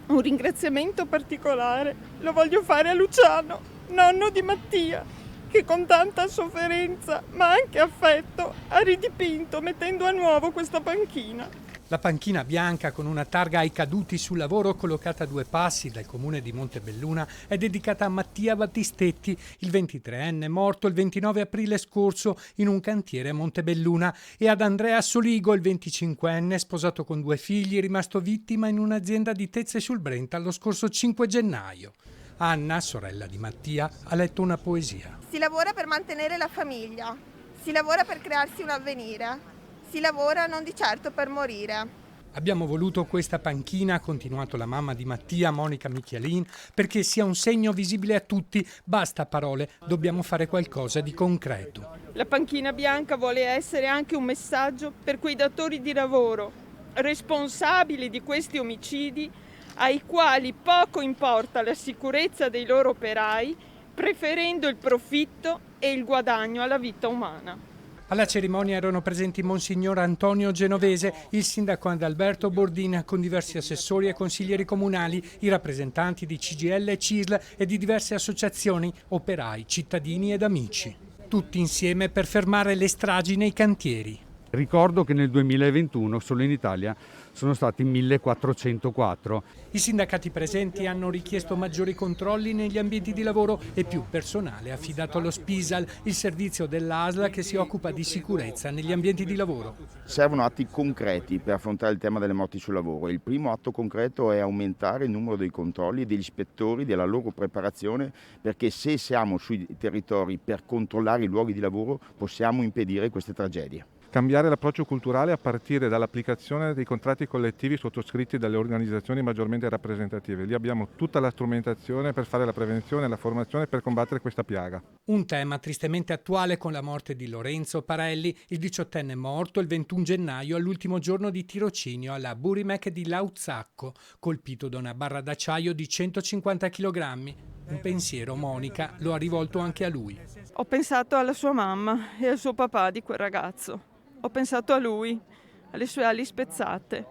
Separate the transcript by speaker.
Speaker 1: Un ringraziamento particolare lo voglio fare a Luciano, nonno di Mattia, che con tanta sofferenza, ma anche affetto, ha ridipinto mettendo a nuovo questa panchina.
Speaker 2: La panchina bianca con una targa ai caduti sul lavoro collocata a 2 passi dal comune di Montebelluna è dedicata a Mattia Battistetti, il 23enne morto il 29 aprile scorso in un cantiere a Montebelluna, e ad Andrea Soligo, il 25enne sposato con 2 figli, rimasto vittima in un'azienda di Tezze sul Brenta lo scorso 5 gennaio. Anna, sorella di Mattia, ha letto una poesia.
Speaker 3: Si lavora per mantenere la famiglia, si lavora per crearsi un avvenire. Si lavora non di certo per morire.
Speaker 2: Abbiamo voluto questa panchina, ha continuato la mamma di Mattia, Monica Michelin, perché sia un segno visibile a tutti. Basta parole, dobbiamo fare qualcosa di concreto.
Speaker 1: La panchina bianca vuole essere anche un messaggio per quei datori di lavoro, responsabili di questi omicidi, ai quali poco importa la sicurezza dei loro operai, preferendo il profitto e il guadagno alla vita umana.
Speaker 2: Alla cerimonia erano presenti Monsignor Antonio Genovese, il sindaco Adalberto Bordin, con diversi assessori e consiglieri comunali, i rappresentanti di CGIL e CISL e di diverse associazioni, operai, cittadini ed amici. Tutti insieme per fermare le stragi nei cantieri.
Speaker 4: Ricordo che nel 2021 solo in Italia sono stati 1404.
Speaker 2: I sindacati presenti hanno richiesto maggiori controlli negli ambienti di lavoro e più personale affidato allo SPISAL, il servizio dell'ASL che si occupa di sicurezza negli ambienti di lavoro.
Speaker 5: Servono atti concreti per affrontare il tema delle morti sul lavoro. Il primo atto concreto è aumentare il numero dei controlli e degli ispettori, della loro preparazione, perché se siamo sui territori per controllare i luoghi di lavoro possiamo impedire queste tragedie.
Speaker 6: Cambiare l'approccio culturale a partire dall'applicazione dei contratti collettivi sottoscritti dalle organizzazioni maggiormente rappresentative. Lì abbiamo tutta la strumentazione per fare la prevenzione e la formazione per combattere questa piaga.
Speaker 2: Un tema tristemente attuale con la morte di Lorenzo Parelli, il 18enne morto il 21 gennaio all'ultimo giorno di tirocinio alla Burimec di Lauzacco, colpito da una barra d'acciaio di 150 kg. Un pensiero, Monica, lo ha rivolto anche a lui.
Speaker 1: Ho pensato alla sua mamma e al suo papà di quel ragazzo. Ho pensato a lui, alle sue ali spezzate.